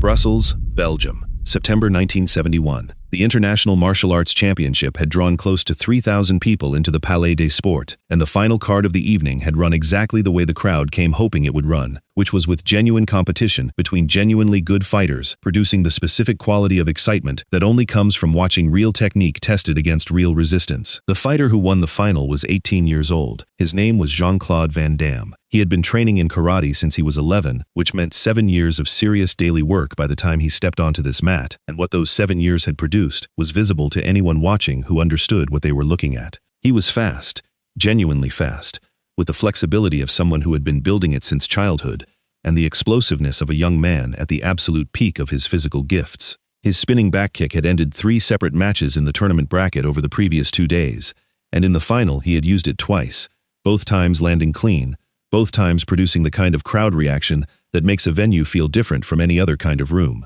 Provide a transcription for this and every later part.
Brussels, Belgium, September 1971. The International Martial Arts Championship had drawn close to 3,000 people into the Palais des Sports, and the final card of the evening had run exactly the way the crowd came hoping it would run, which was with genuine competition between genuinely good fighters, producing the specific quality of excitement that only comes from watching real technique tested against real resistance. The fighter who won the final was 18 years old. His name was Jean-Claude Van Damme. He had been training in karate since he was 11, which meant 7 years of serious daily work by the time he stepped onto this mat, and what those 7 years had produced was visible to anyone watching who understood what they were looking at. He was fast, genuinely fast, with the flexibility of someone who had been building it since childhood, and the explosiveness of a young man at the absolute peak of his physical gifts. His spinning back kick had ended 3 separate matches in the tournament bracket over the previous 2 days, and in the final he had used it twice, both times landing clean, both times producing the kind of crowd reaction that makes a venue feel different from any other kind of room.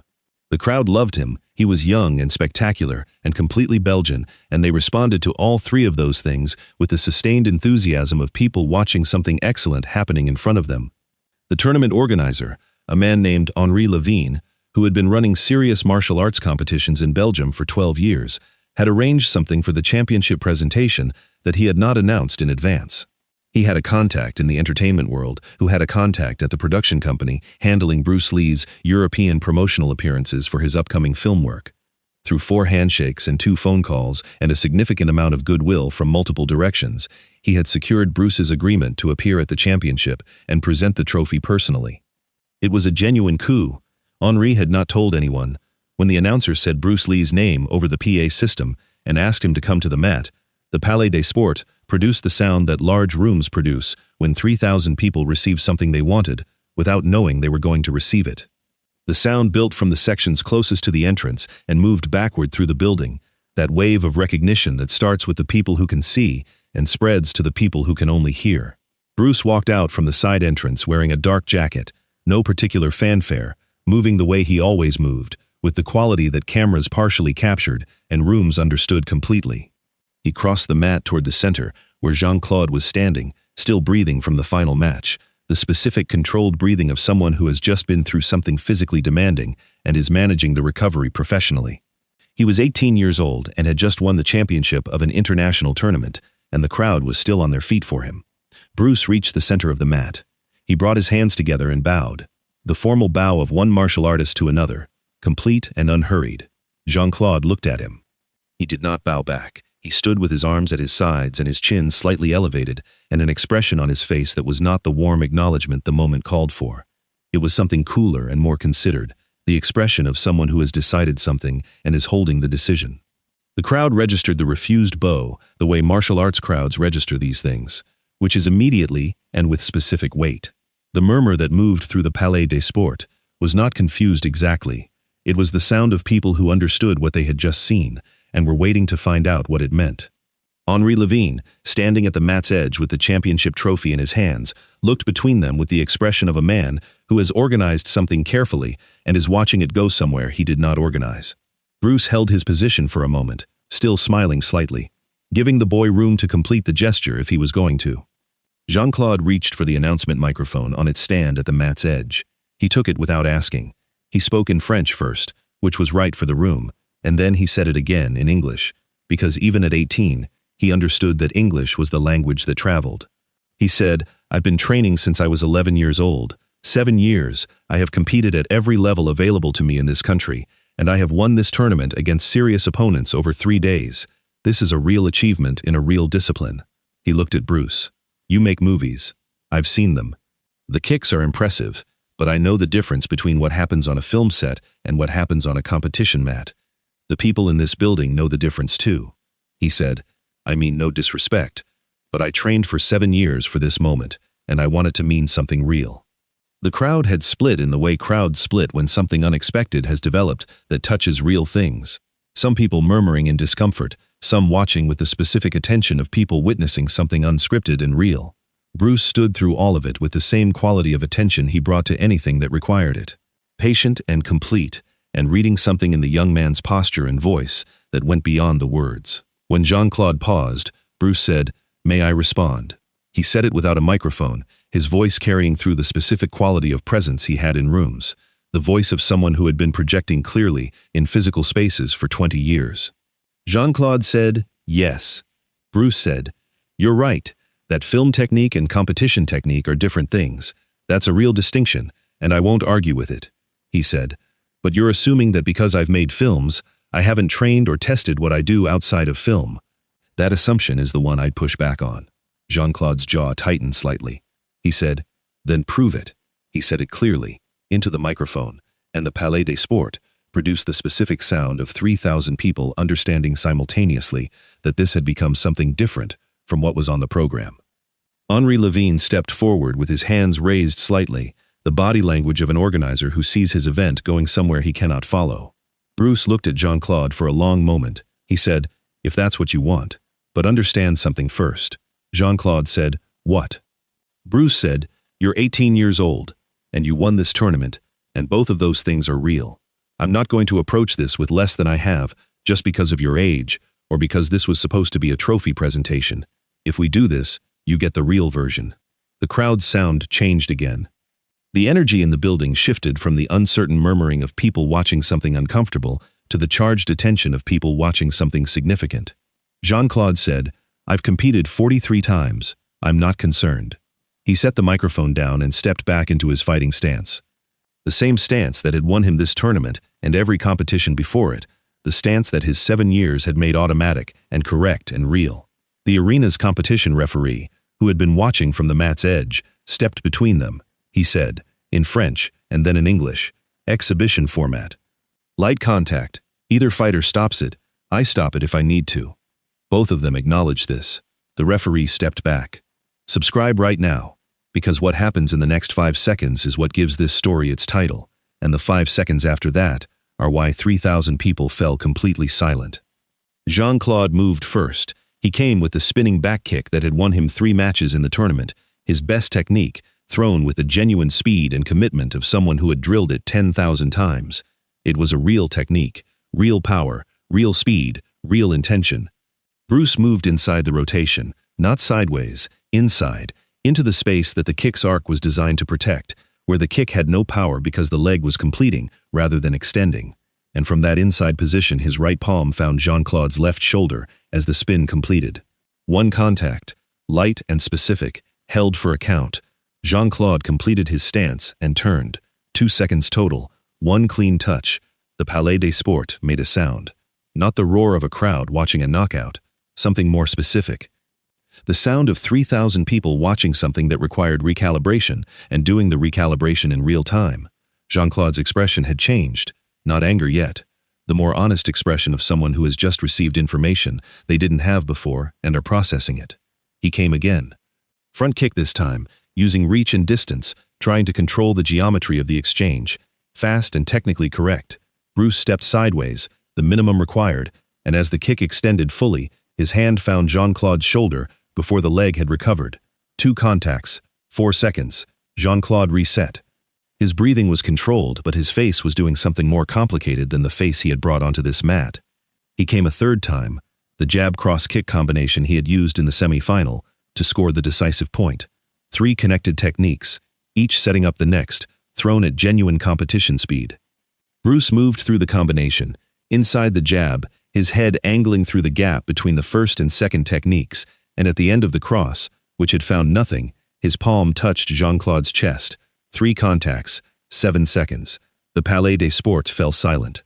The crowd loved him. He was young and spectacular and completely Belgian, and they responded to all 3 of those things with the sustained enthusiasm of people watching something excellent happening in front of them. The tournament organizer, a man named Henri Levine, who had been running serious martial arts competitions in Belgium for 12 years, had arranged something for the championship presentation that he had not announced in advance. He had a contact in the entertainment world who had a contact at the production company handling Bruce Lee's European promotional appearances for his upcoming film work. Through 4 handshakes and 2 phone calls and a significant amount of goodwill from multiple directions, he had secured Bruce's agreement to appear at the championship and present the trophy personally. It was a genuine coup. Henri had not told anyone. When the announcer said Bruce Lee's name over the PA system and asked him to come to the mat, the Palais des Sports produced the sound that large rooms produce when 3,000 people receive something they wanted without knowing they were going to receive it. The sound built from the sections closest to the entrance and moved backward through the building, that wave of recognition that starts with the people who can see and spreads to the people who can only hear. Bruce walked out from the side entrance wearing a dark jacket, no particular fanfare, moving the way he always moved, with the quality that cameras partially captured and rooms understood completely. He crossed the mat toward the center, where Jean-Claude was standing, still breathing from the final match, the specific controlled breathing of someone who has just been through something physically demanding and is managing the recovery professionally. He was 18 years old and had just won the championship of an international tournament, and the crowd was still on their feet for him. Bruce reached the center of the mat. He brought his hands together and bowed, the formal bow of one martial artist to another, complete and unhurried. Jean-Claude looked at him. He did not bow back. He stood with his arms at his sides and his chin slightly elevated, and an expression on his face that was not the warm acknowledgement the moment called for. It was something cooler and more considered, the expression of someone who has decided something and is holding the decision. The crowd registered the refused bow the way martial arts crowds register these things, which is immediately and with specific weight. The murmur that moved through the Palais des Sports was not confused exactly. It was the sound of people who understood what they had just seen and were waiting to find out what it meant. Henri Levine, standing at the mat's edge with the championship trophy in his hands, looked between them with the expression of a man who has organized something carefully and is watching it go somewhere he did not organize. Bruce held his position for a moment, still smiling slightly, giving the boy room to complete the gesture if he was going to. Jean-Claude reached for the announcement microphone on its stand at the mat's edge. He took it without asking. He spoke in French first, which was right for the room, and then he said it again in English, because even at 18, he understood that English was the language that traveled. He said, "I've been training since I was 11 years old. 7 years, I have competed at every level available to me in this country, and I have won this tournament against serious opponents over 3 days. This is a real achievement in a real discipline." He looked at Bruce. "You make movies. I've seen them. The kicks are impressive, but I know the difference between what happens on a film set and what happens on a competition mat. The people in this building know the difference too." He said, "I mean no disrespect, but I trained for 7 years for this moment, and I want it to mean something real." The crowd had split in the way crowds split when something unexpected has developed that touches real things. Some people murmuring in discomfort, some watching with the specific attention of people witnessing something unscripted and real. Bruce stood through all of it with the same quality of attention he brought to anything that required it. Patient and complete, and reading something in the young man's posture and voice that went beyond the words. When Jean-Claude paused, Bruce said, "May I respond?" He said it without a microphone, his voice carrying through the specific quality of presence he had in rooms. the voice of someone who had been projecting clearly in physical spaces for 20 years. Jean-Claude said, "Yes." Bruce said, "You're right. That film technique and competition technique are different things. That's a real distinction, and I won't argue with it," he said. "But you're assuming that because I've made films, I haven't trained or tested what I do outside of film." That assumption is the one I'd push back on. Jean-Claude's jaw tightened slightly. He said, "Then prove it." He said it clearly, into the microphone, and the Palais des Sports produced the specific sound of 3,000 people understanding simultaneously that this had become something different from what was on the program. Henri Levine stepped forward with his hands raised slightly, the body language of an organizer who sees his event going somewhere he cannot follow. Bruce looked at Jean-Claude for a long moment. He said, "If that's what you want, but understand something first." Jean-Claude said, "What?" Bruce said, "You're 18 years old, and you won this tournament, and both of those things are real. I'm not going to approach this with less than I have just because of your age, or because this was supposed to be a trophy presentation. If we do this, you get the real version." The crowd's sound changed again. The energy in the building shifted from the uncertain murmuring of people watching something uncomfortable to the charged attention of people watching something significant. Jean-Claude said, "I've competed 43 times. I'm not concerned." He set the microphone down and stepped back into his fighting stance. The same stance that had won him this tournament and every competition before it, the stance that his 7 years had made automatic and correct and real. The arena's competition referee, who had been watching from the mat's edge, stepped between them. He said, in French and then in English, "Exhibition format. Light contact. Either fighter stops it. I stop it if I need to." Both of them acknowledged this. The referee stepped back. Subscribe right now, because what happens in the next 5 seconds is what gives this story its title, and the 5 seconds after that are why 3,000 people fell completely silent. Jean-Claude moved first. He came with the spinning back kick that had won him 3 matches in the tournament, his best technique, thrown with the genuine speed and commitment of someone who had drilled it 10,000 times. It was a real technique, real power, real speed, real intention. Bruce moved inside the rotation, not sideways, inside, into the space that the kick's arc was designed to protect, where the kick had no power because the leg was completing rather than extending. And from that inside position his right palm found Jean-Claude's left shoulder as the spin completed. One contact, light and specific, held for a count. Jean-Claude completed his stance and turned. 2 seconds total, 1 clean touch. The Palais des Sports made a sound. Not the roar of a crowd watching a knockout, something more specific. The sound of 3,000 people watching something that required recalibration and doing the recalibration in real time. Jean-Claude's expression had changed, not anger yet. The more honest expression of someone who has just received information they didn't have before and are processing it. He came again. Front kick this time, using reach and distance, trying to control the geometry of the exchange. Fast and technically correct. Bruce stepped sideways, the minimum required, and as the kick extended fully, his hand found Jean-Claude's shoulder before the leg had recovered. 2 contacts, 4 seconds. Jean-Claude reset. His breathing was controlled, but his face was doing something more complicated than the face he had brought onto this mat. He came a 3rd time, the jab cross-kick combination he had used in the semi-final, to score the decisive point. 3 connected techniques, each setting up the next, thrown at genuine competition speed. Bruce moved through the combination, inside the jab, his head angling through the gap between the first and second techniques, and at the end of the cross, which had found nothing, his palm touched Jean-Claude's chest. 3 contacts, 7 seconds. The Palais des Sports fell silent.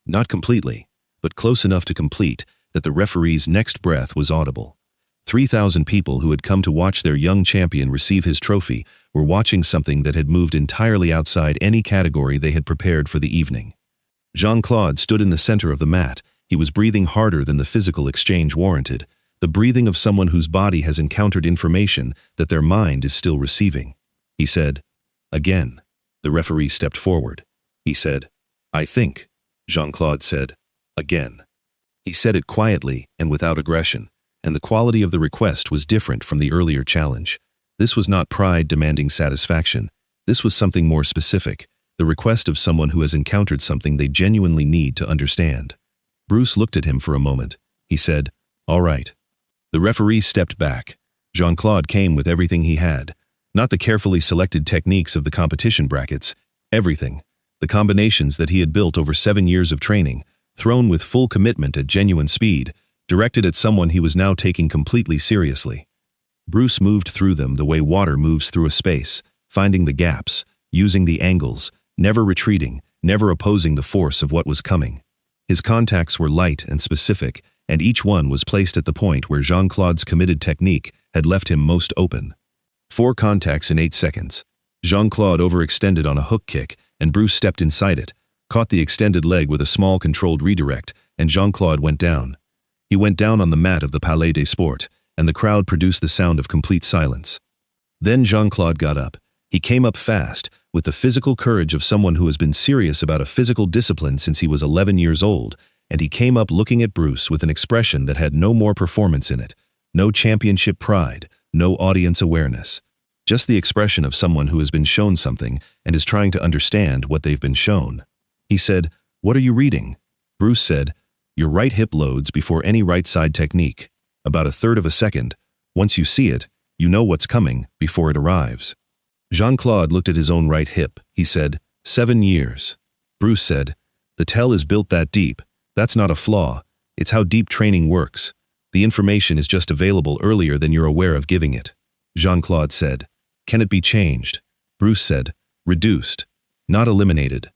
Not completely, but close enough to complete that the referee's next breath was audible. 3,000 people who had come to watch their young champion receive his trophy were watching something that had moved entirely outside any category they had prepared for the evening. Jean-Claude stood in the center of the mat. He was breathing harder than the physical exchange warranted, the breathing of someone whose body has encountered information that their mind is still receiving. He said, "Again." The referee stepped forward. He said, "I think." Jean-Claude said, "Again." He said it quietly and without aggression, and the quality of the request was different from the earlier challenge. This was not pride demanding satisfaction. This was something more specific, the request of someone who has encountered something they genuinely need to understand. Bruce looked at him for a moment. He said, "All right." The referee stepped back. Jean-Claude came with everything he had. Not the carefully selected techniques of the competition brackets. Everything. The combinations that he had built over 7 years of training, thrown with full commitment at genuine speed, directed at someone he was now taking completely seriously. Bruce moved through them the way water moves through a space, finding the gaps, using the angles, never retreating, never opposing the force of what was coming. His contacts were light and specific, and each one was placed at the point where Jean-Claude's committed technique had left him most open. 4 contacts in 8 seconds. Jean-Claude overextended on a hook kick, and Bruce stepped inside it, caught the extended leg with a small controlled redirect, and Jean-Claude went down. He went down on the mat of the Palais des Sports, and the crowd produced the sound of complete silence. Then Jean-Claude got up. He came up fast, with the physical courage of someone who has been serious about a physical discipline since he was 11 years old, and he came up looking at Bruce with an expression that had no more performance in it, no championship pride, no audience awareness. Just the expression of someone who has been shown something and is trying to understand what they've been shown. He said, "What are you reading?" Bruce said, "Your right hip loads before any right side technique. About 1/3 of a second. Once you see it, you know what's coming before it arrives." Jean-Claude looked at his own right hip. He said, 7 years. Bruce said, "The tell is built that deep. That's not a flaw. It's how deep training works. The information is just available earlier than you're aware of giving it." Jean-Claude said, "Can it be changed?" Bruce said, "Reduced, not eliminated.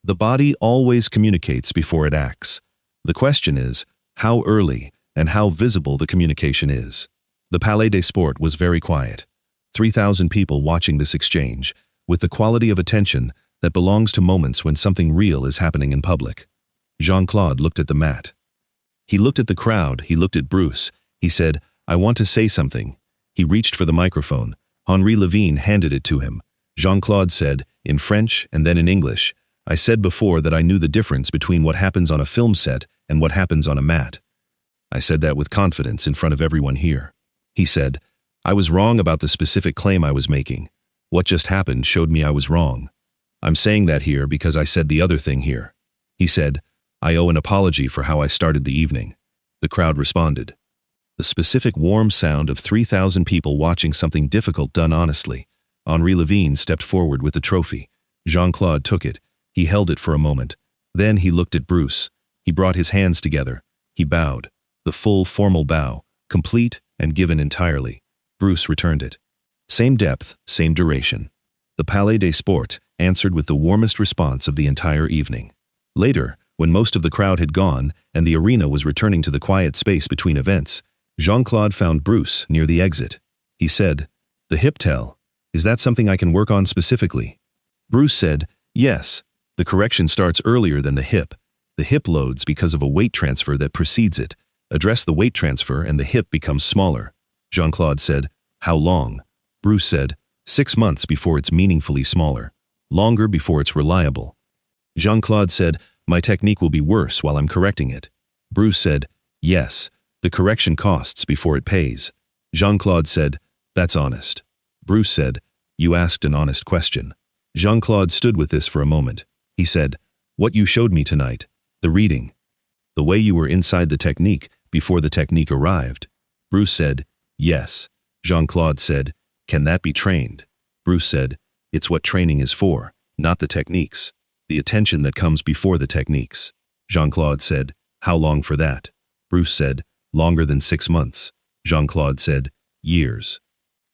The body always communicates before it acts. The question is, how early and how visible the communication is." The Palais des Sports was very quiet. 3,000 people watching this exchange, with the quality of attention that belongs to moments when something real is happening in public. Jean-Claude looked at the mat. He looked at the crowd, he looked at Bruce. He said, "I want to say something." He reached for the microphone. Henri Levine handed it to him. Jean-Claude said, in French and then in English, "I said before that I knew the difference between what happens on a film set and what happens on a mat. I said that with confidence in front of everyone here." He said, "I was wrong about the specific claim I was making. What just happened showed me I was wrong. I'm saying that here because I said the other thing here." He said, "I owe an apology for how I started the evening." The crowd responded. The specific warm sound of 3,000 people watching something difficult done honestly. Henri Levine stepped forward with the trophy. Jean-Claude took it. He held it for a moment. Then he looked at Bruce. He brought his hands together. He bowed. The full formal bow, complete and given entirely. Bruce returned it. Same depth, same duration. The Palais des Sports answered with the warmest response of the entire evening. Later, when most of the crowd had gone and the arena was returning to the quiet space between events, Jean-Claude found Bruce near the exit. He said, "The hip tell, is that something I can work on specifically?" Bruce said, "Yes. The correction starts earlier than the hip. The hip loads because of a weight transfer that precedes it. Address the weight transfer and the hip becomes smaller." Jean-Claude said, "How long?" Bruce said, 6 months before it's meaningfully smaller. Longer before it's reliable." Jean-Claude said, "My technique will be worse while I'm correcting it." Bruce said, "Yes. The correction costs before it pays." Jean-Claude said, "That's honest." Bruce said, "You asked an honest question." Jean-Claude stood with this for a moment. He said, "What you showed me tonight, the reading, the way you were inside the technique before the technique arrived." Bruce said, "Yes." Jean-Claude said, "Can that be trained?" Bruce said, "It's what training is for, not the techniques. The attention that comes before the techniques." Jean-Claude said, "How long for that?" Bruce said, "Longer than 6 months." Jean-Claude said, "Years."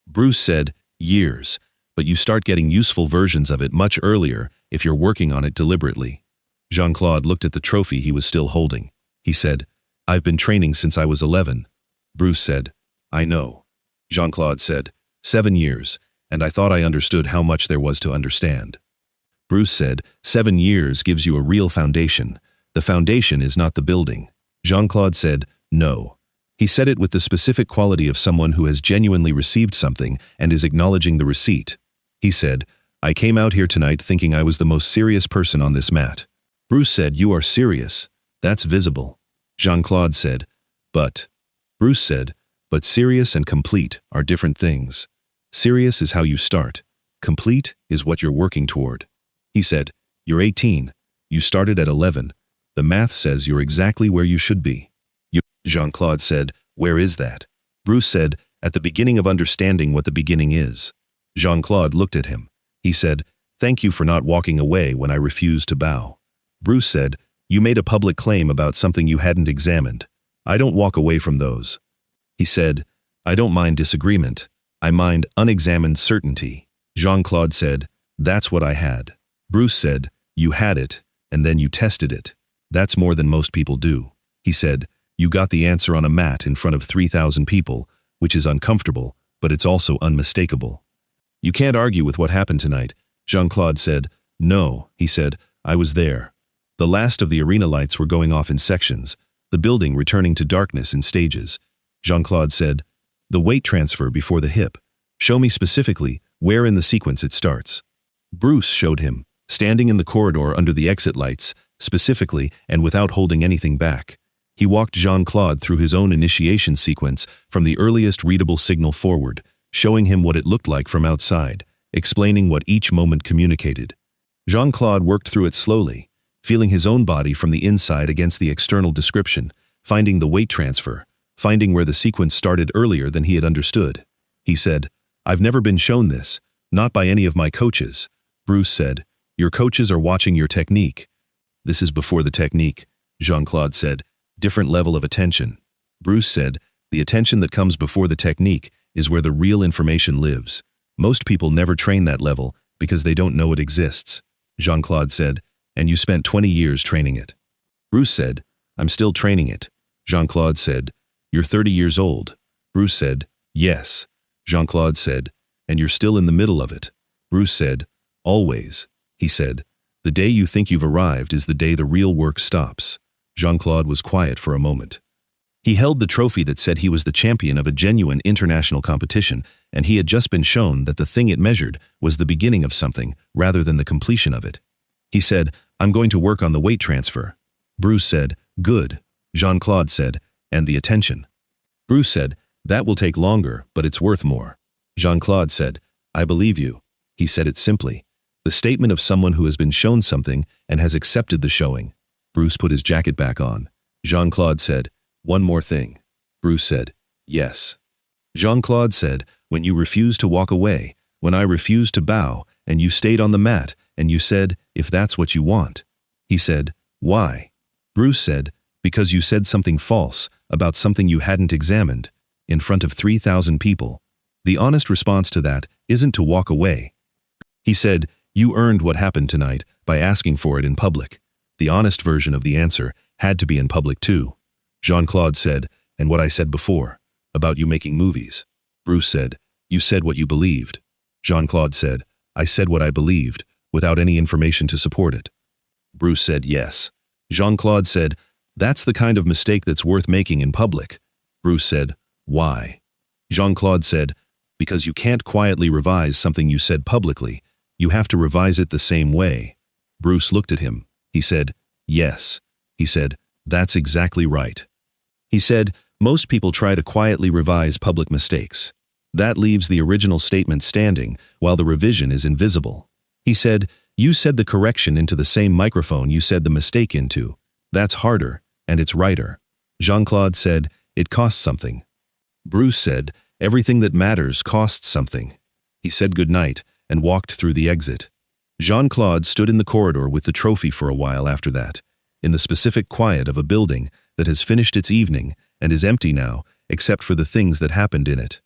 Bruce said, "Years, but you start getting useful versions of it much earlier if you're working on it deliberately." Jean-Claude looked at the trophy he was still holding. He said, "I've been training since I was 11. Bruce said, "I know." Jean-Claude said, 7 years, and I thought I understood how much there was to understand." Bruce said, 7 years gives you a real foundation. The foundation is not the building." Jean-Claude said, "No." He said it with the specific quality of someone who has genuinely received something and is acknowledging the receipt. He said, "I came out here tonight thinking I was the most serious person on this mat." Bruce said, "You are serious. That's visible." Jean-Claude said, "But." Bruce said, "But serious and complete are different things. Serious is how you start. Complete is what you're working toward." He said, "You're 18. You started at 11. The math says you're exactly where you should be." Jean-Claude said, "Where is that?" Bruce said, "At the beginning of understanding what the beginning is." Jean-Claude looked at him. He said, "Thank you for not walking away when I refused to bow." Bruce said, "You made a public claim about something you hadn't examined. I don't walk away from those." He said, "I don't mind disagreement. I mind unexamined certainty." Jean-Claude said, "That's what I had." Bruce said, "You had it, and then you tested it. That's more than most people do." He said, "You got the answer on a mat in front of 3,000 people, which is uncomfortable, but it's also unmistakable." "You can't argue with what happened tonight." Jean-Claude said, "No," he said, "I was there." The last of the arena lights were going off in sections, the building returning to darkness in stages. Jean-Claude said, "The weight transfer before the hip. Show me specifically where in the sequence it starts." Bruce showed him, standing in the corridor under the exit lights, specifically and without holding anything back. He walked Jean-Claude through his own initiation sequence from the earliest readable signal forward, showing him what it looked like from outside, explaining what each moment communicated. Jean-Claude worked through it slowly, feeling his own body from the inside against the external description, finding the weight transfer, finding where the sequence started earlier than he had understood. He said, "I've never been shown this, not by any of my coaches." Bruce said, "Your coaches are watching your technique." "This is before the technique," Jean-Claude said, "different level of attention." Bruce said, "The attention that comes before the technique is where the real information lives. Most people never train that level because they don't know it exists." Jean-Claude said, "And you spent 20 years training it." Bruce said, "I'm still training it." Jean-Claude said, "You're 30 years old." Bruce said, "Yes." Jean-Claude said, "And you're still in the middle of it." Bruce said, "Always." He said, "The day you think you've arrived is the day the real work stops." Jean-Claude was quiet for a moment. He held the trophy that said he was the champion of a genuine international competition, and he had just been shown that the thing it measured was the beginning of something rather than the completion of it. He said, "I'm going to work on the weight transfer." Bruce said, "Good." Jean-Claude said, "And the attention." Bruce said, "That will take longer, but it's worth more." Jean-Claude said, "I believe you." He said it simply, the statement of someone who has been shown something and has accepted the showing. Bruce put his jacket back on. Jean-Claude said, "One more thing." Bruce said, "Yes." Jean-Claude said, "When you refused to walk away, when I refused to bow, and you stayed on the mat, and you said, 'If that's what you want.'" He said, "Why?" Bruce said, "Because you said something false about something you hadn't examined, in front of 3,000 people. The honest response to that isn't to walk away." He said, "You earned what happened tonight by asking for it in public." The honest version of the answer had to be in public too. Jean-Claude said, "And what I said before, about you making movies." Bruce said, "You said what you believed." Jean-Claude said, "I said what I believed, without any information to support it." Bruce said, "Yes." Jean-Claude said, "That's the kind of mistake that's worth making in public." Bruce said, "Why?" Jean-Claude said, "Because you can't quietly revise something you said publicly. You have to revise it the same way." Bruce looked at him. He said, "Yes." He said, "That's exactly right." He said, "Most people try to quietly revise public mistakes. That leaves the original statement standing while the revision is invisible." He said, "You said the correction into the same microphone you said the mistake into. That's harder, and it's righter." Jean-Claude said, "It costs something." Bruce said, "Everything that matters costs something." He said goodnight and walked through the exit. Jean-Claude stood in the corridor with the trophy for a while after that, in the specific quiet of a building that has finished its evening and is empty now, except for the things that happened in it.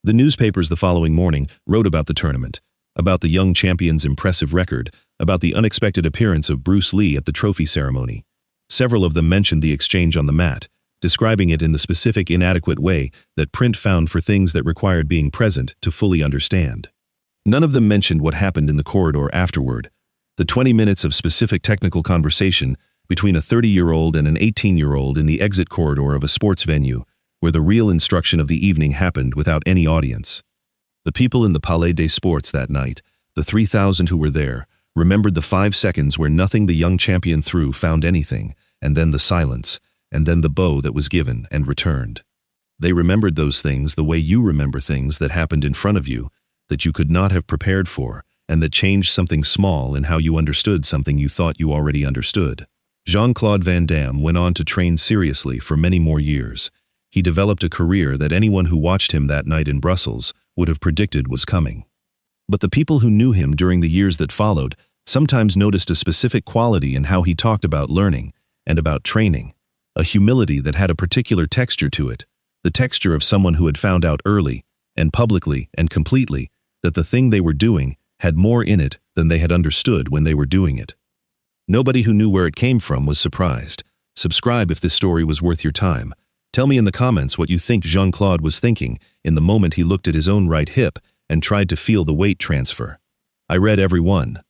The newspapers the following morning wrote about the tournament, about the young champion's impressive record, about the unexpected appearance of Bruce Lee at the trophy ceremony. Several of them mentioned the exchange on the mat, describing it in the specific inadequate way that print found for things that required being present to fully understand. None of them mentioned what happened in the corridor afterward, the 20 minutes of specific technical conversation between a 30-year-old and an 18-year-old in the exit corridor of a sports venue, where the real instruction of the evening happened without any audience. The people in the Palais des Sports that night, the 3,000 who were there, remembered the 5 seconds where nothing the young champion threw found anything, and then the silence, and then the bow that was given and returned. They remembered those things the way you remember things that happened in front of you, that you could not have prepared for, and that changed something small in how you understood something you thought you already understood. Jean-Claude Van Damme went on to train seriously for many more years. He developed a career that anyone who watched him that night in Brussels would have predicted was coming. But the people who knew him during the years that followed sometimes noticed a specific quality in how he talked about learning and about training, a humility that had a particular texture to it, the texture of someone who had found out early, and publicly and completely, that the thing they were doing had more in it than they had understood when they were doing it. Nobody who knew where it came from was surprised. Subscribe if this story was worth your time. Tell me in the comments what you think Jean-Claude was thinking in the moment he looked at his own right hip and tried to feel the weight transfer. I read every one.